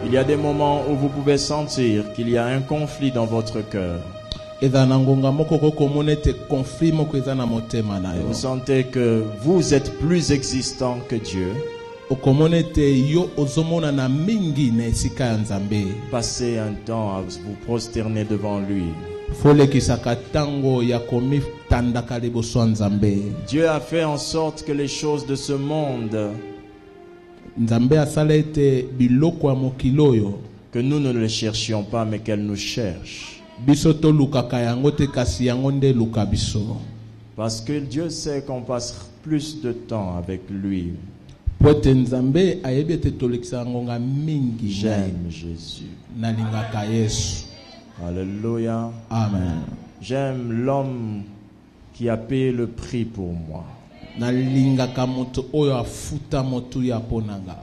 Il y a des moments où vous pouvez sentir qu'il y a un conflit dans votre cœur. Vous sentez que vous êtes plus existant que Dieu. Passez un temps à vous prosterner devant lui. Dieu a fait en sorte que les choses de ce monde, que nous ne les cherchions pas, mais qu'elles nous cherchent. Parce que Dieu sait qu'on passe plus de temps avec lui. J'aime Jésus. Alléluia. Amen. J'aime l'homme qui a payé le prix pour moi.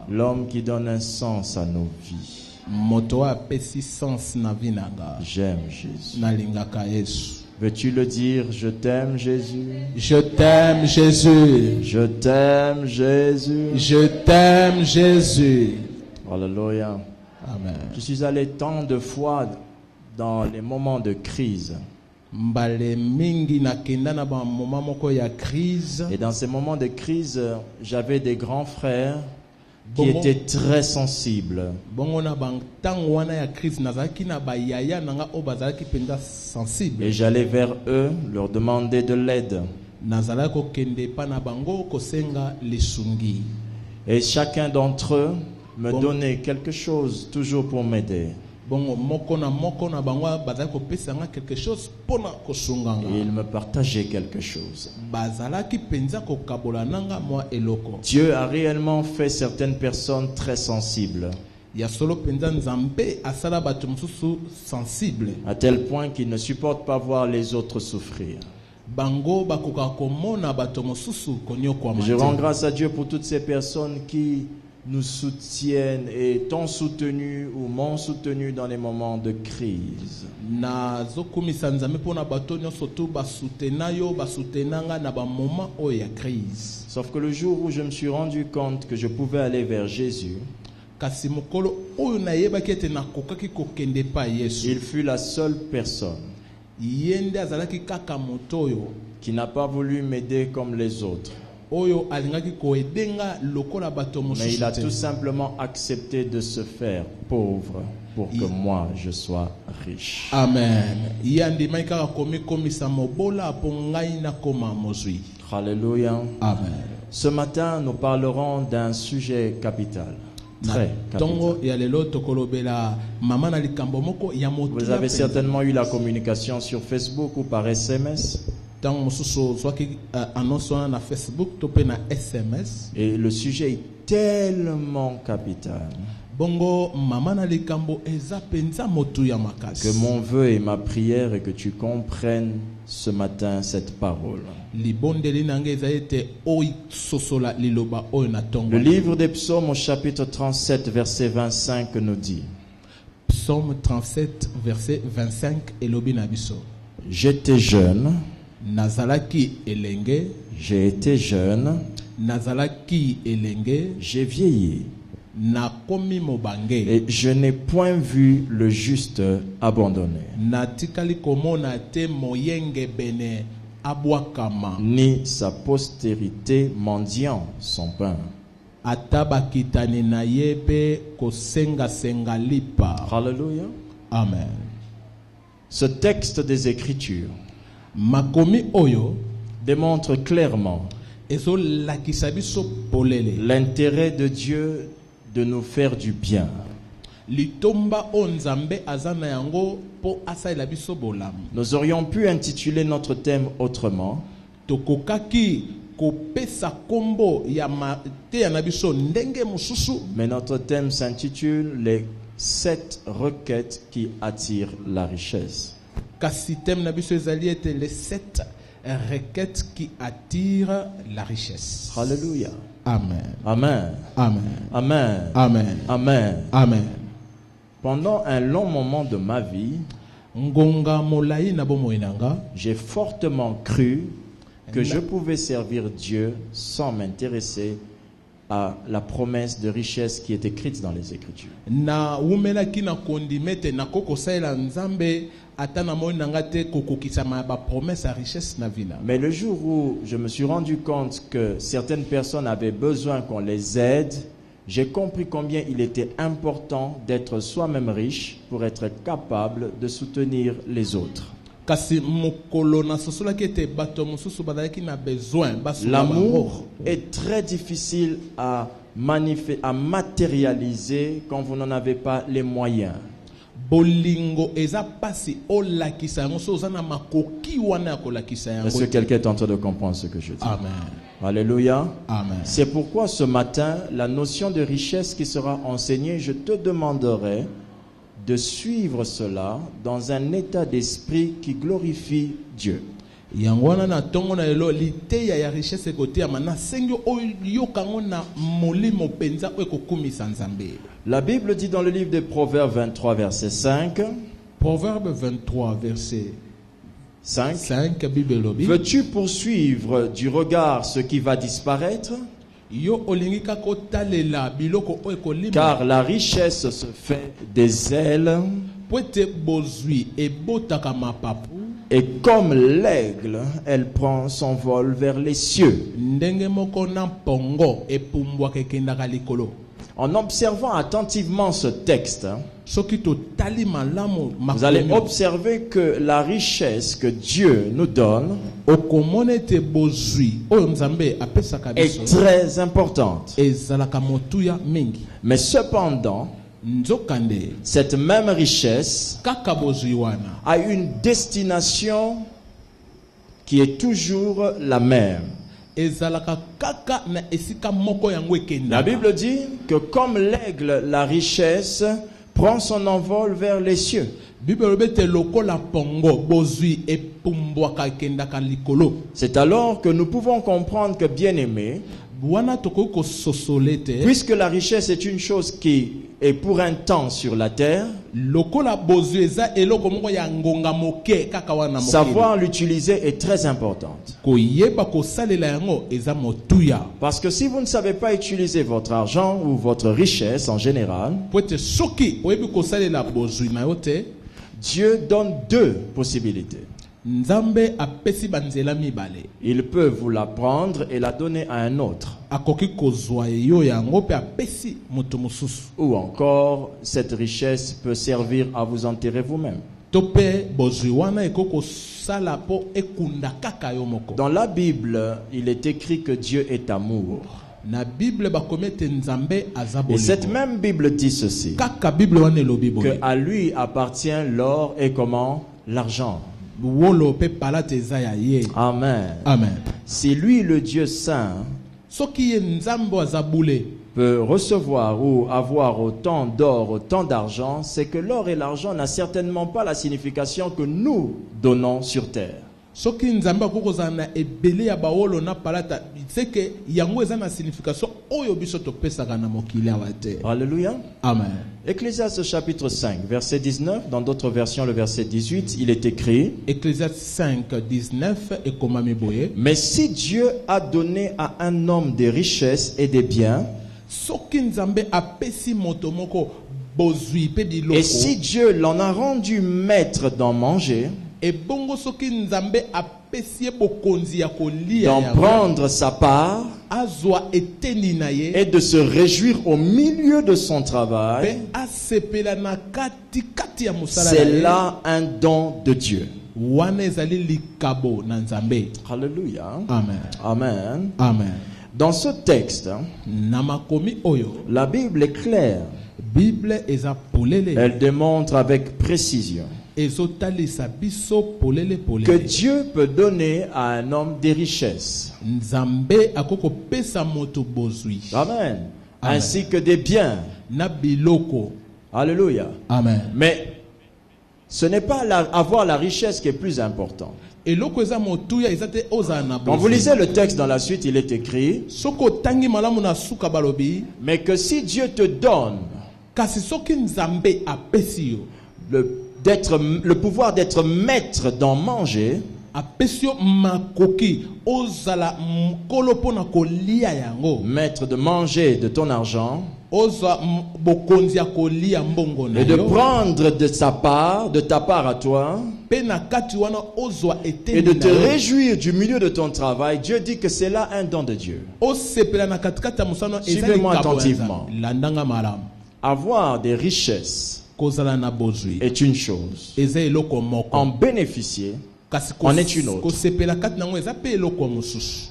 L'homme qui donne un sens à nos vies. J'aime Jésus. Veux-tu le dire? Je t'aime Jésus. Je t'aime Jésus. Je t'aime Jésus. Je t'aime Jésus. Alléluia. Amen. Je suis allé tant de fois dans les moments de crise. Et dans ces moments de crise, j'avais des grands frères qui étaient très sensibles. Et j'allais vers eux, leur demander de l'aide. Et chacun d'entre eux me donnait quelque chose, toujours pour m'aider. Et il me partageait quelque chose. Dieu a réellement fait certaines personnes très sensibles. À tel point qu'ils ne supportent pas voir les autres souffrir. Je rends grâce à Dieu pour toutes ces personnes qui nous soutiennent et t'ont soutenu ou m'ont soutenu dans les moments de crise. Sauf que le jour où je me suis rendu compte que je pouvais aller vers Jésus, il fut la seule personne qui n'a pas voulu m'aider comme les autres. Mais il a tout simplement accepté de se faire pauvre pour que moi je sois riche. Amen. Alléluia. Amen. Ce matin, nous parlerons d'un sujet capital. Très capital. Vous avez certainement eu la communication sur Facebook ou par SMS. Et le sujet est tellement capital que mon vœu et ma prière est que tu comprennes ce matin cette parole. Le livre des Psaumes au chapitre 37 verset 25 nous dit: Psaume 37 verset 25 J'étais jeune, Nazalaki elenge, j'ai été jeune, Nazalaki elenge, j'ai vieilli, nakomi mobange, et je n'ai point vu le juste abandonné, natikali komona te moyenge bene abwakama, ni sa postérité mendiant son pain. Atabakitani na yebe kosenga senga lipa. Alléluia. Amen. Ce texte des Écritures Makomi oyo démontre clairement l'intérêt de Dieu de nous faire du bien. Nous aurions pu intituler notre thème autrement, mais notre thème s'intitule les 7 requêtes qui attirent la richesse. Les 7 requêtes qui attirent la richesse. Alléluia. Amen. Amen. Amen. Amen. Amen. Amen. Amen. Pendant un long moment de ma vie, j'ai fortement cru que je pouvais servir Dieu sans m'intéresser à la promesse de richesse qui est écrite dans les Écritures. Na umelaki na kondimete na koko saela nzambe atana mo nangate koko kisama ba promesse à richesse na vina. Mais le jour où je me suis rendu compte que certaines personnes avaient besoin qu'on les aide, j'ai compris combien il était important d'être soi-même riche pour être capable de soutenir les autres. L'amour est très difficile à matérialiser quand vous n'en avez pas les moyens. Est-ce que quelqu'un est en train de comprendre ce que je dis? Amen. Alléluia. Amen. C'est pourquoi ce matin, la notion de richesse qui sera enseignée, je te demanderai de suivre cela dans un état d'esprit qui glorifie Dieu. La Bible dit dans le livre de Proverbes 23, verset 5. Proverbe 23, verset 5. Veux-tu poursuivre du regard ce qui va disparaître? Car la richesse se fait des ailes. Et comme l'aigle, elle prend son vol vers les cieux. En observant attentivement ce texte, vous allez observer que la richesse que Dieu nous donne est très importante. Mais cependant, cette même richesse a une destination qui est toujours la même. La Bible dit que comme l'aigle, la richesse prend son envol vers les cieux. C'est alors que nous pouvons comprendre que, bien-aimés, puisque la richesse est une chose qui est pour un temps sur la terre, savoir l'utiliser est très importante. Parce que si vous ne savez pas utiliser votre argent ou votre richesse en général, Dieu donne deux possibilités. Il peut vous la prendre et la donner à un autre. Ou encore, cette richesse peut servir à vous enterrer vous-même. Dans la Bible, il est écrit que Dieu est amour. Et cette même Bible dit ceci, que à lui appartient l'or et comment? L'argent. Amen. Amen. Si lui, le Dieu saint, peut recevoir ou avoir autant d'or, autant d'argent, c'est que l'or et l'argent n'ont certainement pas la signification que nous donnons sur terre. Alléluia. Amen. Ecclésiaste chapitre 5, verset 19, dans d'autres versions le verset 18, il est écrit, Ecclésiaste 5, 19, mais si Dieu a donné à un homme des richesses et des biens, et si Dieu l'en a rendu maître d'en manger, d'en prendre sa part et de se réjouir au milieu de son travail, c'est là un don de Dieu. Alléluia. Amen. Amen. Amen. Dans ce texte, la Bible est claire. Elle démontre avec précision que Dieu peut donner à un homme des richesses. Amen. Ainsi que des biens. Alléluia. Amen. Mais ce n'est pas avoir la richesse qui est plus important. Quand vous lisez le texte dans la suite, il est écrit, mais que si Dieu te donne le pouvoir d'être maître d'en manger, apesio makoki ozala mkolo pona kolia yango. Maître de manger de ton argent. Oza bokonzi ya kolia mbongo na Et de yo. prendre de ta part à toi. Pe na kati wana ozwa Et de eteni te na yo. réjouir du milieu de ton travail. Dieu dit que c'est là un don de Dieu. Osepela na katikati ya musano ezali Suivez-moi kabo ya attentivement. Nzambe. Landanga malamu. Avoir des richesses Kozala na bozwi. est une chose. Eza eloko moko. En bénéficier, Kasi en est une autre. kosepela kati nango eza pe eloko mosusu.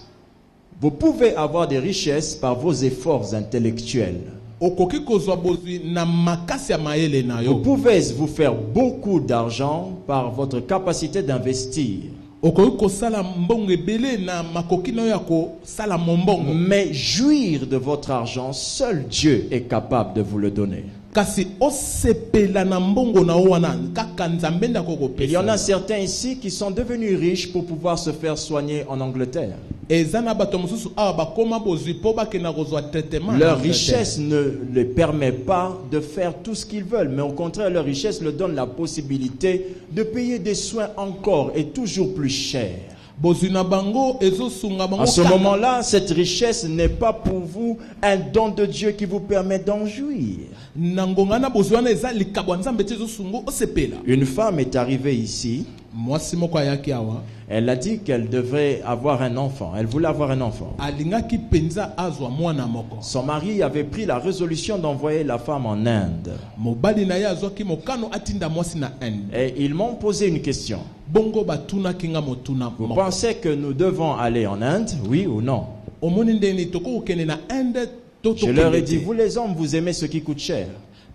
Vous pouvez avoir des richesses par vos efforts intellectuels. Okoki kozwa bozwi na makasi ya mayele na Vous yo. pouvez vous faire beaucoup d'argent par votre capacité d'investir. Okoki kosala mbongo ebele na makoki na yo ya kosala mombongo. Mais jouir de votre argent, seul Dieu est capable de vous le donner. Kasi osepela na mbongo na yo wana kaka Nzambe ndako Il y en a kopesa. certains ici qui sont devenus riches pour pouvoir se faire soigner en Angleterre. Eza na bato mosusu awa bakoma bozwi po bakenda kozwa traitement. na Leur Angleterre. richesse ne les permet pas de faire tout ce qu'ils veulent, mais au contraire, leur richesse leur donne la possibilité de payer des soins encore et toujours plus chers. Bozwi na bango ezosunga bango À ce kaka. moment-là, cette richesse n'est pas pour vous un don de Dieu qui vous permet d'en jouir. Na ngonga na bozwi wana eza likabo ya Nzambe te ezosunga osepela. Une femme est arrivée ici. Mwasi moko ayaki awa Elle a dit qu'elle devrait avoir un enfant. Elle voulait avoir un enfant. alingaki penza azwa mwana moko. Son mari avait pris la résolution d'envoyer la femme en Inde. Mobali na ye azwaki mokano atinda mwasi na Inde. Et ils m'ont posé une question. Bongo batunaki nga motuna Vous moko. pensez que nous devons aller en Inde, oui ou non? Omoni ndeni toko kokende na Inde to Je leur ai tokende dit, te. vous les hommes, vous aimez ce qui coûte cher.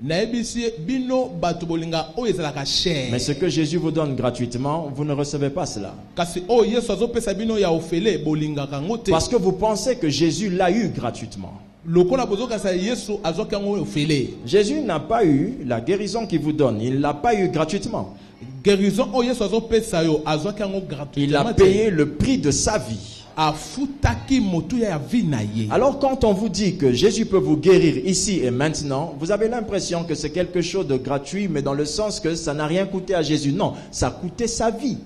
Nayebisi bino bato bolinga oyo ezalaka cher. Mais ce que Jésus vous donne gratuitement, vous ne recevez pas cela. Kasi oyo Yesu azopesa bino ya ofele bolingaka ngo te. Parce que vous pensez que Jésus l'a eu gratuitement. Lokola bozokasa Yesu azwaki yango ofele. Jésus n'a pas eu la guérison qu'il vous donne. Il ne l'a pas eu gratuitement. Guérison oyo Yesu azopesa yo azwaki yango Il a gratuitement. payé le prix de sa vie. Afutaki motuya ya vie na ye. Alors quand on vous dit que Jésus peut vous guérir ici et maintenant, vous avez l'impression que c'est quelque chose de gratuit, mais dans le sens que ça n'a rien coûté à Jésus. Non, ça a coûté sa vie.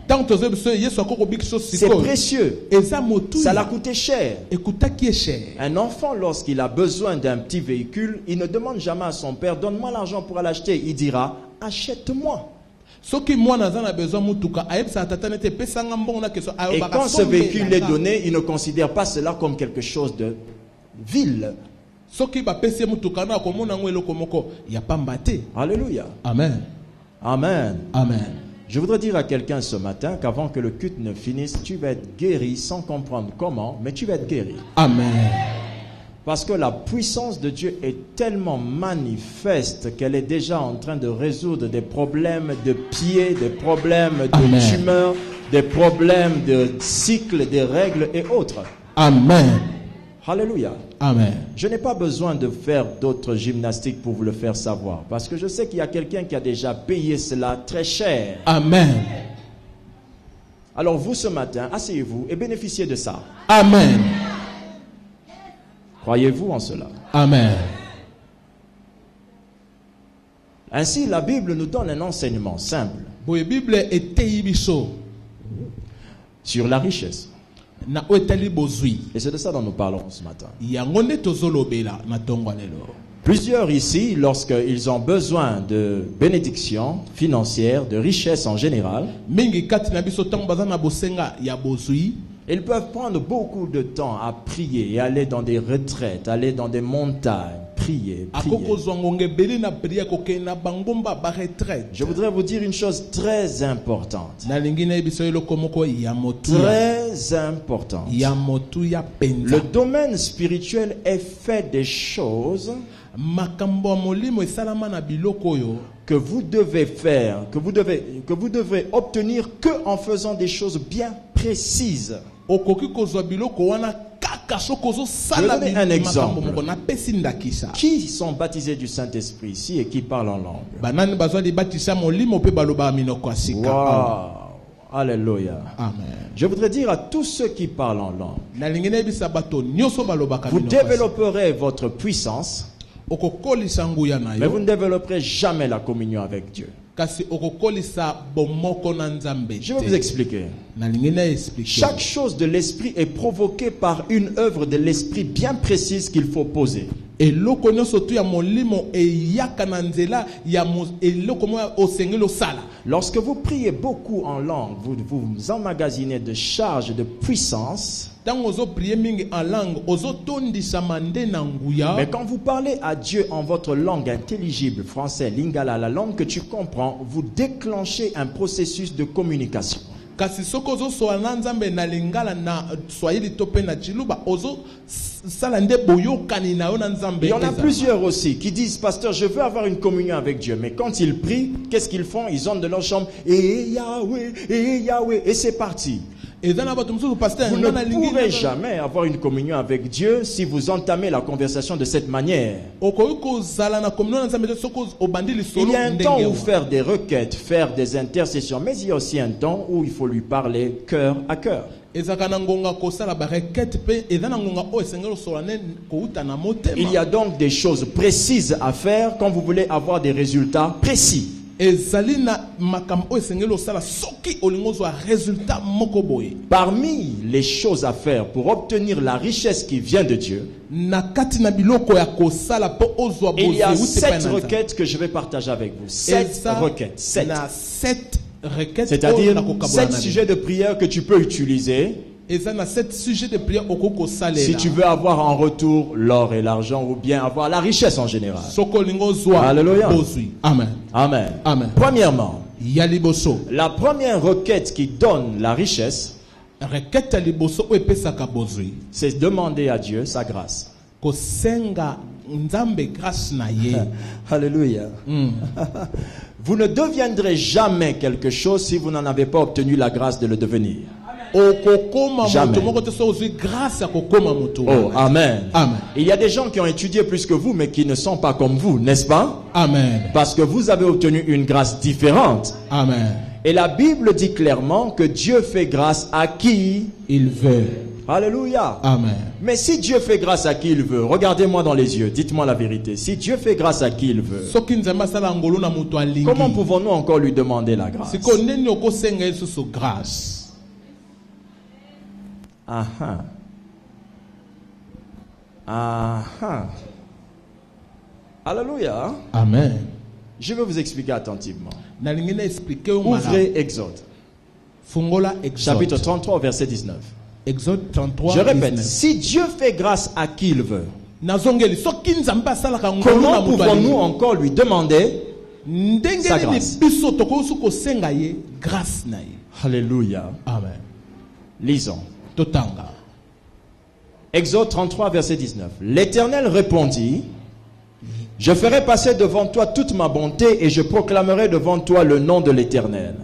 Tant tozo biso Yesu akoko biso C'est sikoyo. précieux. Eza motuya. Ça l'a coûté cher. Ekutaki cher. Un enfant, lorsqu'il a besoin d'un petit véhicule, il ne demande jamais à son père, donne-moi l'argent pour l'acheter. Il dira, achète-moi. Soki mwana aza na besoin mutuka ayebisa tata nete pesanga mbongo na keso Et ayobaka quand ce sombe véhicule na est nga. donné, il ne considère pas cela comme quelque chose de vil. Soki bapesi mutuka na komona ngo eloko moko ya pamba te. Alléluia. Amen. Amen. Amen. Je voudrais dire à quelqu'un ce matin qu'avant que le culte ne finisse, tu vas être guéri sans comprendre comment, mais tu vas être guéri. Amen. Parce que la puissance de Dieu est tellement manifeste qu'elle est déjà en train de résoudre des problèmes de pieds, des problèmes de Amen. tumeurs, des problèmes de cycles, des règles et autres. Amen. Alléluia. Amen. Je n'ai pas besoin de faire d'autres gymnastiques pour vous le faire savoir. Parce que je sais qu'il y a quelqu'un qui a déjà payé cela très cher. Amen. Alors vous ce matin, asseyez-vous et bénéficiez de ça. Amen. Croyez-vous en cela? Amen. Ainsi, la Bible nous donne un enseignement simple Boye Bible eteyi biso sur la richesse. na otali bozwi. Et c'est de ça dont nous parlons ce matin. Yango nde tozolobela na tongo lelo. Plusieurs ici, lorsqu'ils ont besoin de bénédiction financière, de richesse en général, Mingi kati na biso tango baza na bosenga ya bozwi. ils peuvent prendre beaucoup de temps à prier et aller dans des retraites, aller dans des montagnes, prier, prier. Akoko zwangonge beli na priya koke na bangomba ba retraite. Je voudrais vous dire une chose très importante. Na lingine biso eloko moko ya motu. Très importante. Ya motu ya penza. Le domaine spirituel est fait des choses Makambo ya molimo esalama na biloko yo. que vous devez faire, que vous devez obtenir que en faisant des choses bien précises. Okoki kozwa biloko wana kaka soko zo sala Je vais donner un exemple. makambo moko na pesi ndakisa. Qui sont baptisés du Saint-Esprit ici et qui parlent en langue? Banani bazwa libatisa molimo pe baloba minoko asika. Wow! Alléluia. Amen. Je voudrais dire à tous ceux qui parlent en langue, Na lingine bisa bato nyoso balobaka vous minoko asika. développerez votre puissance, Okokolisa nguya na mais vous yo. ne développerez jamais la communion avec Dieu. kasi okokolisa bomoko na nzambe. Je vais vous expliquer. Nalingi na expliquer. Chaque chose de l'esprit est provoquée par une œuvre de l'esprit bien précise qu'il faut poser. Eloko nyonso tu ya molimo eyaka na nzela ya eloko mo osengelo sala. Lorsque vous priez beaucoup en langue, vous emmagasinez de charges de puissance. Tango ozo prier mingi en langue, ozo tondisa mande na nguya. Mais quand vous parlez à Dieu en votre langue intelligible, français, lingala, la langue que tu comprends, vous déclenchez un processus de communication. Kasi soko ozo soana nzambe na lingala na swahili tope na chiluba ozo salande boyokani na yo na nzambe. Il y en a plusieurs aussi qui disent, pasteur, je veux avoir une communion avec Dieu. Mais quand ils prient, qu'est-ce qu'ils font? Ils entrent de leur chambre, et Yahweh, et c'est parti. Vous ne pourrez jamais avoir une communion avec Dieu si vous entamez la conversation de cette manière. Il y a un temps où faire des requêtes, faire des intercessions, mais il y a aussi un temps où il faut lui parler cœur à cœur. Il y a donc des choses précises à faire quand vous voulez avoir des résultats précis. Parmi les choses à faire pour obtenir la richesse qui vient de Dieu, il y a 7 requêtes que je vais partager avec vous. 7 requêtes. 7. C'est-à-dire 7 sujets de prière que tu peux utiliser si tu veux avoir en retour l'or et l'argent ou bien avoir la richesse en général. Alléluia. Amen. Amen. Amen. Premièrement, la première requête qui donne la richesse, c'est demander à Dieu sa grâce. Alléluia. Vous ne deviendrez jamais quelque chose si vous n'en avez pas obtenu la grâce de le devenir. Jamais. Oh, amen. Amen. Il y a des gens qui ont étudié plus que vous, mais qui ne sont pas comme vous, n'est-ce pas? Amen. Parce que vous avez obtenu une grâce différente. Amen. Et la Bible dit clairement que Dieu fait grâce à qui il veut. Alléluia. Amen. Mais si Dieu fait grâce à qui il veut, regardez-moi dans les yeux, dites-moi la vérité. Si Dieu fait grâce à qui il veut, comment pouvons-nous encore lui demander la grâce? Aha. Aha. Alléluia. Amen. Je vais vous expliquer attentivement. Ouvrez Exode. Chapitre 33, verset 19. Exode 33, je répète, 19. Si Dieu fait grâce à qui il veut, comment pouvons-nous encore lui demander sa grâce? Alléluia. Amen. Lisons. Exode 33, verset 19. L'Éternel répondit, je ferai passer devant toi toute ma bonté et je proclamerai devant toi le nom de l'Éternel.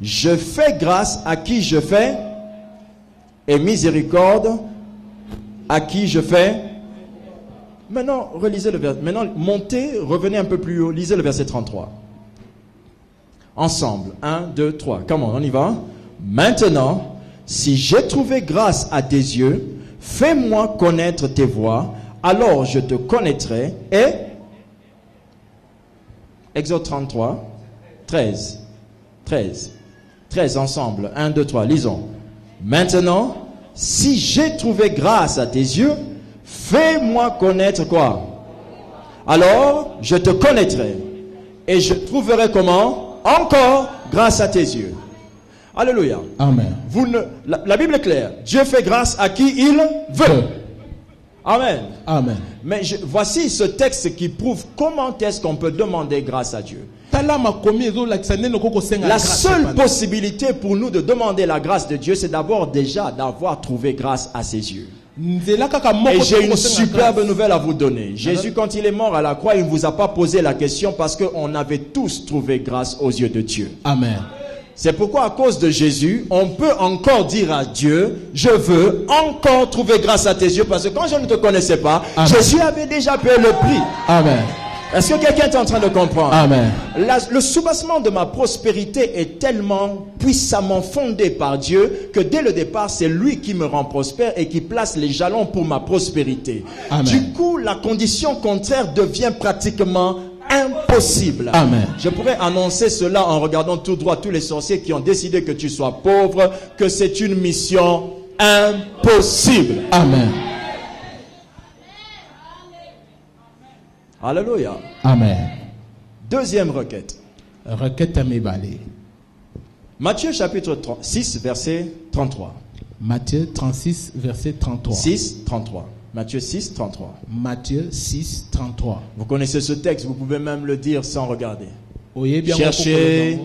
Je fais grâce à qui je fais et miséricorde à qui je fais. Maintenant, relisez le verset. Maintenant, montez, revenez un peu plus haut, lisez le verset 33. Ensemble, 1, 2, 3. Comment, on y va? Maintenant, si j'ai trouvé grâce à tes yeux, fais-moi connaître tes voies, alors je te connaîtrai. Et Exode 33, 13. 13. 13 ensemble. 1, 2, 3. Lisons. Maintenant, si j'ai trouvé grâce à tes yeux, fais-moi connaître quoi? Alors, je te connaîtrai. Et je trouverai comment? Encore grâce à tes yeux. Alléluia. Amen. La Bible est claire. Dieu fait grâce à qui il veut. Amen. Amen. Mais voici ce texte qui prouve comment est-ce qu'on peut demander grâce à Dieu. La seule possibilité pour nous de demander la grâce de Dieu, c'est d'abord déjà d'avoir trouvé grâce à ses yeux. Et j'ai une superbe nouvelle à vous donner. Jésus, quand il est mort à la croix, il ne vous a pas posé la question parce qu'on avait tous trouvé grâce aux yeux de Dieu. Amen. C'est pourquoi à cause de Jésus, on peut encore dire à Dieu, je veux encore trouver grâce à tes yeux, parce que quand je ne te connaissais pas, Amen, Jésus avait déjà payé le prix. Amen. Est-ce que quelqu'un est en train de comprendre? Amen. Le soubassement de ma prospérité est tellement puissamment fondé par Dieu que dès le départ, c'est lui qui me rend prospère et qui place les jalons pour ma prospérité. Amen. Du coup, la condition contraire devient pratiquement impossible. Amen. Je pourrais annoncer cela en regardant tout droit tous les sorciers qui ont décidé que tu sois pauvre, que c'est une mission impossible. Amen. Alléluia. Amen. Deuxième requête. Requête mibale. Matthieu chapitre 6, verset 33. Matthieu 36, verset 33. 6, 33. Matthieu 6, 33. Matthieu 6, 33. Vous connaissez ce texte, vous pouvez même le dire sans regarder. Oyez bien Cherchez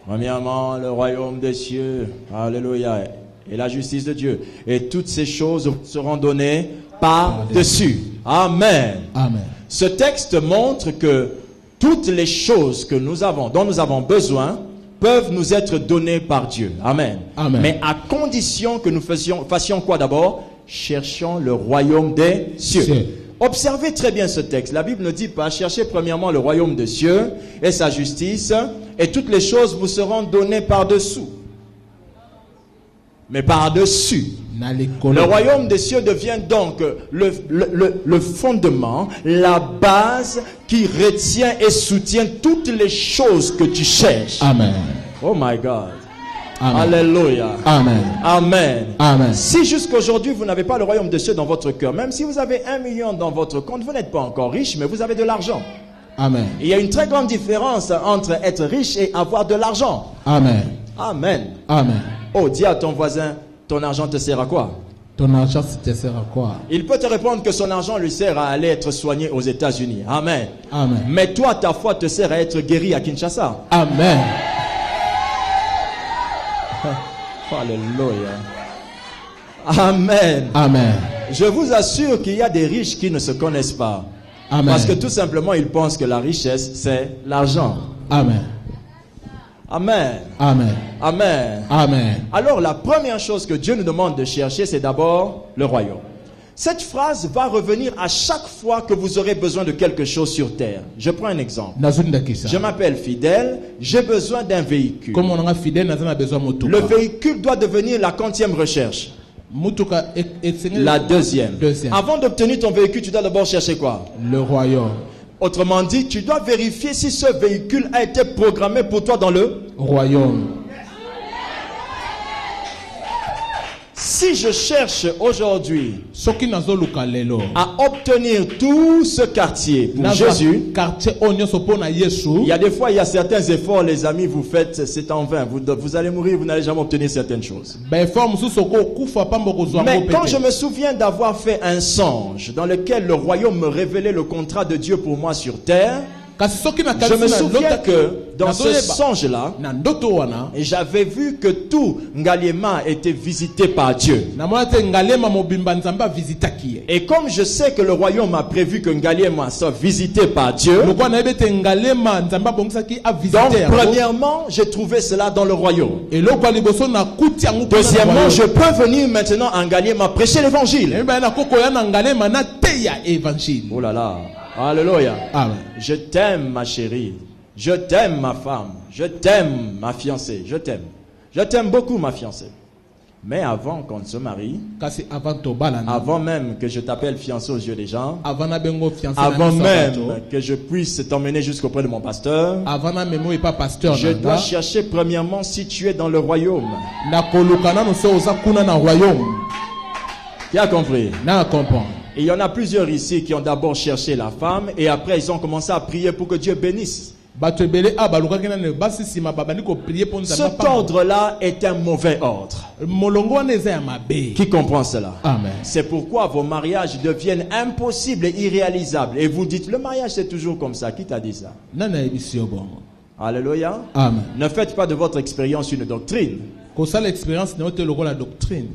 premièrement le royaume des cieux. Alléluia. Et la justice de Dieu. Et toutes ces choses vous seront données par-dessus. Amen. Amen. Ce texte montre que toutes les choses que nous avons, dont nous avons besoin, peuvent nous être données par Dieu. Amen. Amen. Mais à condition que nous fassions quoi d'abord? Cherchons le royaume des cieux. Cieux. Observez très bien ce texte. La Bible ne dit pas, cherchez premièrement le royaume des cieux et sa justice, et toutes les choses vous seront données par-dessous. Mais par-dessus. Le royaume des cieux devient donc le fondement, la base qui retient et soutient toutes les choses que tu cherches. Amen. Oh my God. Amen. Alléluia. Amen. Amen. Amen. Si jusqu'aujourd'hui vous n'avez pas le royaume des cieux dans votre cœur, même si vous avez 1 million dans votre compte, vous n'êtes pas encore riche, mais vous avez de l'argent. Amen. Il y a une très grande différence entre être riche et avoir de l'argent. Amen. Amen. Amen. Oh, dis à ton voisin, ton argent te sert à quoi? Ton argent, te sert à quoi? Il peut te répondre que son argent lui sert à aller être soigné aux États-Unis. Amen. Amen. Mais toi, ta foi te sert à être guéri à Kinshasa. Amen. Alléluia. Amen. Amen. Je vous assure qu'il y a des riches qui ne se connaissent pas. Amen. Parce que tout simplement, ils pensent que la richesse, c'est l'argent. Amen. Amen. Amen. Amen. Amen. Alors, la première chose que Dieu nous demande de chercher, c'est d'abord le royaume. Cette phrase va revenir à chaque fois que vous aurez besoin de quelque chose sur terre. Je prends un exemple. Je m'appelle Fidèle, j'ai besoin d'un véhicule. Comme on a fidèle, on a besoin de le véhicule doit devenir la quantième recherche. La deuxième. Avant d'obtenir ton véhicule, tu dois d'abord chercher quoi? Le royaume. Autrement dit, tu dois vérifier si ce véhicule a été programmé pour toi dans le royaume. Si je cherche aujourd'hui à obtenir tout ce quartier pour Jésus, il y a des fois, il y a certains efforts, les amis, vous faites, c'est en vain. Vous allez mourir, vous n'allez jamais obtenir certaines choses. Mais quand je me souviens d'avoir fait un songe dans lequel le royaume me révélait le contrat de Dieu pour moi sur terre, je me souviens que dans ce songe-là, j'avais vu que tout Ngaliema était visité par Dieu. Et comme je sais que le royaume a prévu que Ngaliema soit visité par Dieu, donc premièrement, j'ai trouvé cela dans le royaume. Deuxièmement, je peux venir maintenant à Ngaliema prêcher l'évangile. Oh là là. Alléluia. Amen. Je t'aime ma chérie. Je t'aime ma femme. Je t'aime ma fiancée. Je t'aime. Je t'aime beaucoup ma fiancée. Mais avant qu'on ne se marie, avant même que je t'appelle fiancé aux yeux des gens, avant même que je puisse t'emmener jusqu'auprès de mon pasteur, je dois chercher premièrement si tu es dans le royaume. Qui a compris? Et il y en a plusieurs ici qui ont d'abord cherché la femme et après ils ont commencé à prier pour que Dieu bénisse. Cet ordre-là est un mauvais ordre. Qui comprend cela? Amen. C'est pourquoi vos mariages deviennent impossibles et irréalisables. Et vous dites, le mariage c'est toujours comme ça. Qui t'a dit ça? Alléluia. Amen. Ne faites pas de votre expérience une doctrine.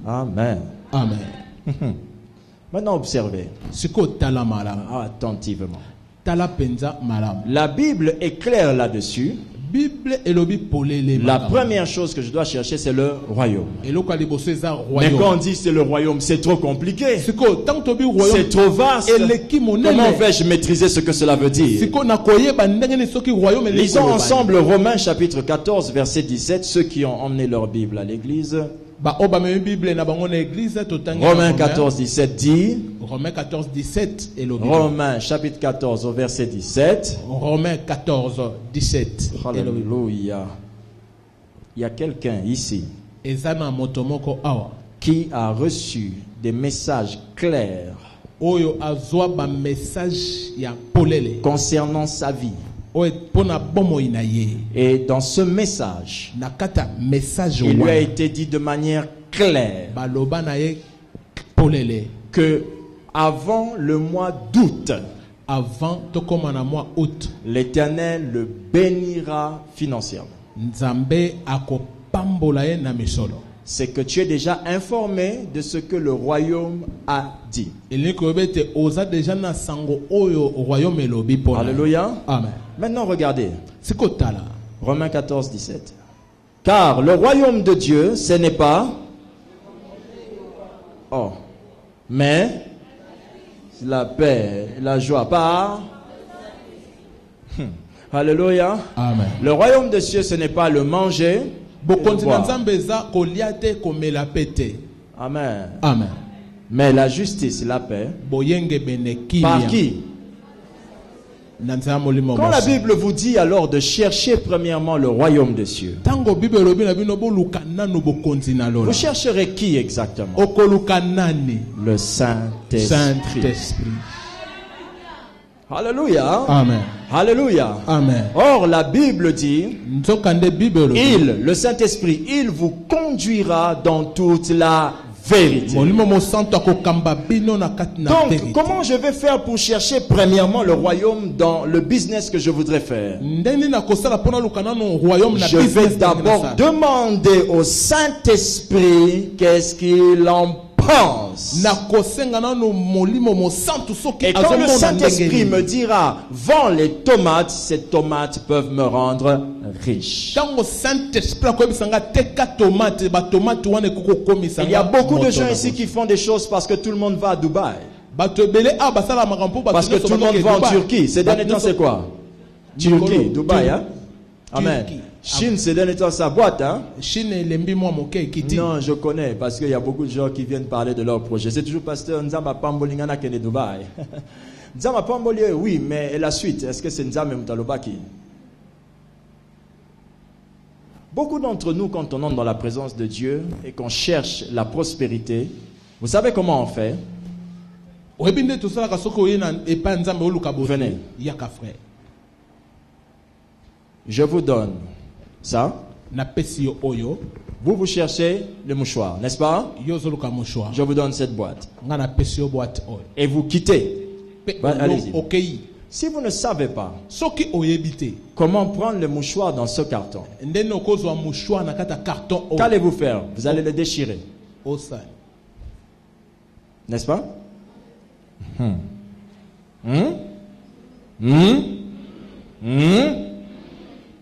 Amen. Amen. Maintenant, observez attentivement. La Bible est claire là-dessus. La première chose que je dois chercher, c'est le royaume. Mais quand on dit c'est le royaume, c'est trop compliqué. C'est trop vaste. Comment vais-je maîtriser ce que cela veut dire? Lisons ensemble Romains chapitre 14, verset 17. Ceux qui ont emmené leur Bible à l'église, Romains 14, 17 dit, Romains 14, 17 et le Romains chapitre 14 au verset 17. Romains 14, 17 et le Alléluia. Il y a quelqu'un ici Ezana motomoko awa qui a reçu des messages clairs oyo azwa ba message ya polele concernant sa vie. oyo pona bomo inaye Et dans ce message, nakata message il lui a été dit de manière claire baloba na ye polele que avant le mois d'août, avant tokoma na mois août l'Éternel le bénira financièrement. nzambe akopambola ye na misolo. C'est que tu es déjà informé de ce que le royaume a dit. Alléluia. Amen. Maintenant regardez. Sikotala. Romains 14, 17. Car le royaume de Dieu, ce n'est pas... Oh. Mais la paix, la joie par... Alléluia. Amen. Le royaume de Dieu, ce n'est pas le manger. Amen. Amen. Mais la justice, la paix. Par qui? Quand la Bible vous dit alors de chercher premièrement le royaume des cieux, vous chercherez qui exactement? Le Saint-Esprit. Alléluia. Amen. Alléluia. Amen. Or, la Bible dit, le Saint-Esprit, il vous conduira dans toute la vérité. Donc, comment je vais faire pour chercher premièrement le royaume dans le business que je voudrais faire? Je vais d'abord demander au Saint-Esprit qu'est-ce qu'il en pense. Et quand le Saint-Esprit me dira, vends les tomates, ces tomates peuvent me rendre riche. Il y a beaucoup de gens ici qui font des choses parce que tout le monde va à Dubaï. Parce que tout le monde va en Turquie. Ces derniers temps, c'est quoi? Turquie, Dubaï, hein? Amen. Chine, ces derniers temps, sa boîte, hein? Non, je connais, parce qu'il y a beaucoup de gens qui viennent parler de leur projet. C'est toujours pasteur Nzamba Pambolingana qui est de Dubaï. Nzamba Pamboli, oui, mais la suite, est-ce que c'est Nzamba Moutalobaki? Beaucoup d'entre nous, quand on entre dans la présence de Dieu et qu'on cherche la prospérité, vous savez comment on fait? Venez. Je vous donne ça. Vous cherchez le mouchoir, n'est-ce pas? Je vous donne cette boîte. Et vous quittez. Allez-y. Si vous ne savez pas comment prendre le mouchoir dans ce carton, qu'allez-vous faire? Vous allez le déchirer. N'est-ce pas?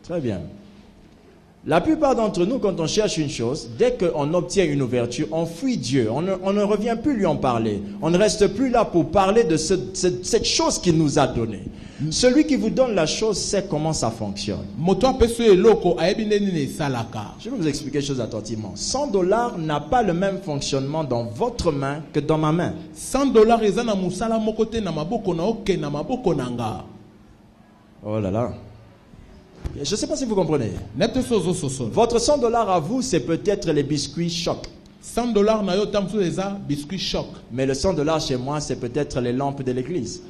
Très bien. La plupart d'entre nous, quand on cherche une chose, dès qu'on obtient une ouverture, on fuit Dieu. On ne revient plus lui en parler. On ne reste plus là pour parler de cette chose qu'il nous a donnée. Celui qui vous donne la chose sait comment ça fonctionne. Je vais vous expliquer quelque chose attentivement. $100 n'a pas le même fonctionnement dans votre main que dans ma main. Oh là là. Je ne sais pas si vous comprenez. Votre $100 à vous, c'est peut-être les biscuits choc. Mais le $100 chez moi, c'est peut-être les lampes de l'église.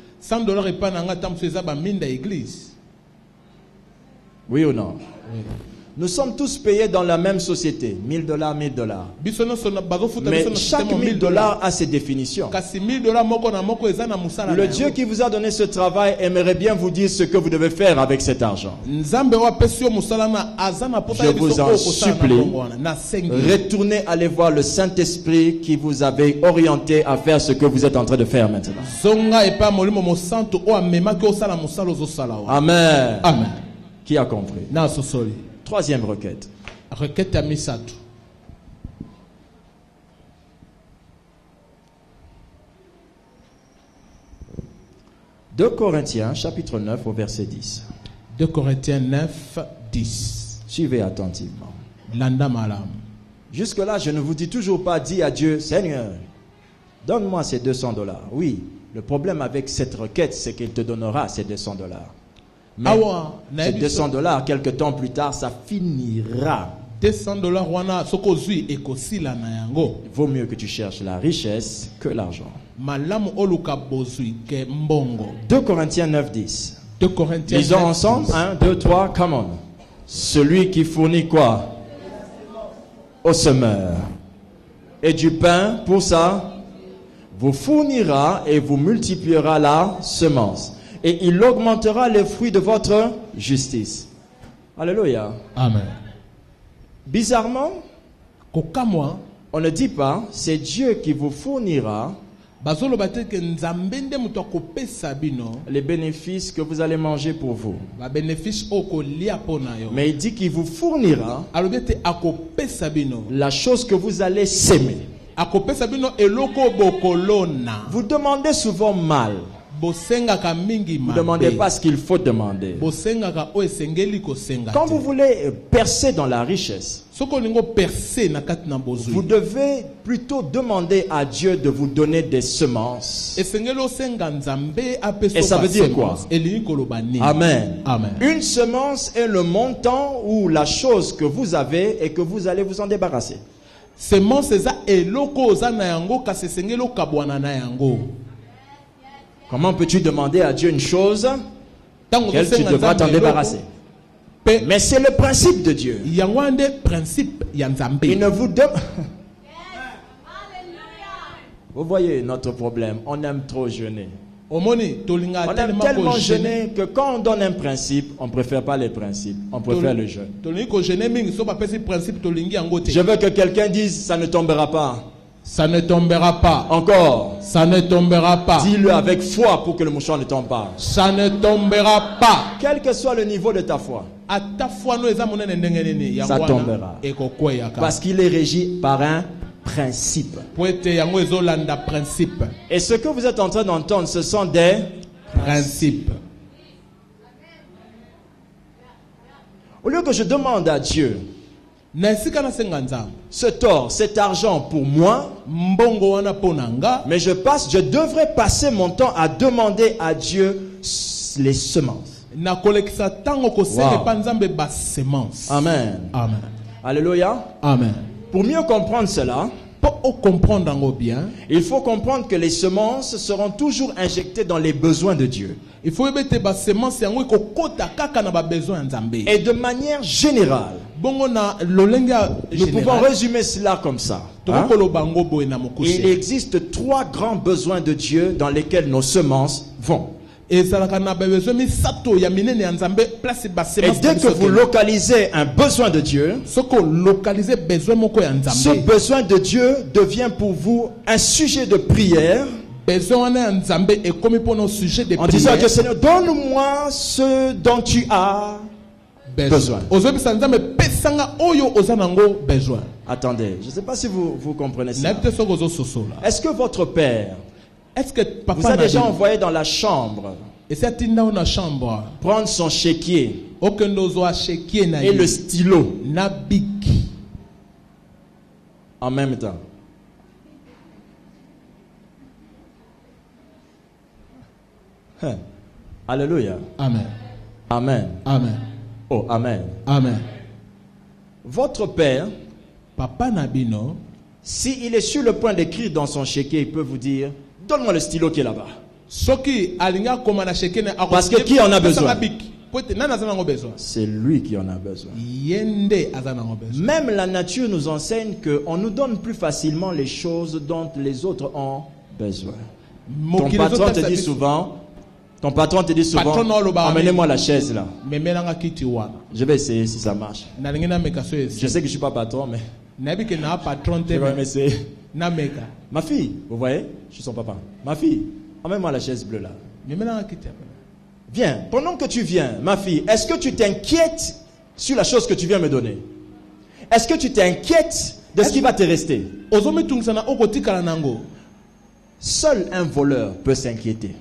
Oui ou non? Oui. Nous sommes tous payés dans la même société. $1000, $1000. Mais chaque $1000 a ses définitions. Le Dieu qui vous a donné ce travail aimerait bien vous dire ce que vous devez faire avec cet argent. Je vous en supplie, retournez aller voir le Saint-Esprit qui vous avait orienté à faire ce que vous êtes en train de faire maintenant. Amen. Amen. Qui a compris? Troisième requête. Requête à Misatu. Deux Corinthiens, chapitre 9, au verset 10. 2 Corinthiens 9, 10. Suivez attentivement. Landa malam. Jusque-là, je ne vous dis toujours pas, dis à Dieu, Seigneur, donne-moi ces $200. Oui, le problème avec cette requête, c'est qu'il te donnera ces $200. Mais ces $200, quelque temps plus tard, ça finira. $200 wana soko zui ekosila na yango. Il vaut mieux que tu cherches la richesse que l'argent. Malamu oluka bozui ke mbongo. 2 Corinthiens 9:10. 2 Corinthiens. Lisons ensemble. 1, 2, 3, come on. Celui qui fournit quoi? Au semeur. Et du pain pour ça, vous fournira et vous multipliera la semence. Et il augmentera les fruits de votre justice. Alléluia. Amen. Bizarrement, kokamwa on ne dit pas, c'est Dieu qui vous fournira bazolo bateke nzambe nde muto akopesa bino les bénéfices que vous allez manger pour vous. ba bénéfice okolia pona yo. Mais il dit qu'il vous fournira alobete akopesa bino la chose que vous allez s'aimer. akopesa bino eloko bokolona. Vous demandez souvent mal. Bosengaka mingi Vous ne mabe. demandez pas ce qu'il faut demander. Bosengaka o esengeli kosenga. Quand vous voulez percer dans la richesse, Soko lingo percer na kati na bozui. vous devez plutôt demander à Dieu de vous donner des semences. Esengeli osenga nzambe apeso. Et ça veut dire quoi? Elingi koloba nini? Amen. Amen. Une semence est le montant ou la chose que vous avez et que vous allez vous en débarrasser. Semence eza eloko oza na yango kasi esengeli okabwana na yango. Comment peux-tu demander à Dieu une chose qu'elle tu devras t'en débarrasser? Mais c'est le principe de Dieu. Il ne vous donne... Vous voyez notre problème. On aime trop jeûner. On aime tellement jeûner que quand on donne un principe, on ne préfère pas les principes. On préfère le jeûne. Je veux que quelqu'un dise, ça ne tombera pas. Ça ne tombera pas. Encore. Ça ne tombera pas. Dis-le avec foi pour que le mouchoir ne tombe pas. Ça ne tombera pas. Quel que soit le niveau de ta foi, ça tombera. Parce qu'il est régi par un principe. Et ce que vous êtes en train d'entendre, ce sont des principes. Au lieu que je demande à Dieu ce tort, cet argent pour moi, mais je devrais passer mon temps à demander à Dieu les semences. Wow. Amen. Amen. Alléluia. Amen. Pour mieux comprendre cela, il faut comprendre que les semences seront toujours injectées dans les besoins de Dieu. Et de manière générale, nous pouvons résumer cela comme ça. Hein? Il existe 3 grands besoins de Dieu dans lesquels nos semences vont. Et dès que vous localisez un besoin de Dieu, ce besoin de Dieu devient pour vous un sujet de prière. En disant que Seigneur, donne-moi ce dont tu as besoin. Attendez, je ne sais pas si vous comprenez ça. Est-ce que votre père vous a déjà envoyé dans la chambre prendre son chéquier et le stylo en même temps? Alléluia. Amen. Amen. Amen. Oh, amen. Amen. Votre père, Papa Nabino, s'il est sur le point d'écrire dans son chéquier, il peut vous dire, donne-moi le stylo qui est là-bas. Parce que qui en a besoin? C'est lui qui en a besoin. Même la nature nous enseigne qu'on nous donne plus facilement les choses dont les autres ont besoin. Ton patron te dit souvent, emmenez-moi la chaise là. Je vais essayer si ça marche. Je sais que je ne suis pas patron, mais je vais même essayer. Ma fille, vous voyez, je suis son papa. Ma fille, emmène-moi la chaise bleue là. Viens, pendant que tu viens, ma fille, est-ce que tu t'inquiètes sur la chose que tu viens me donner? Est-ce que tu t'inquiètes de ce qui va te rester? Seul un voleur peut s'inquiéter.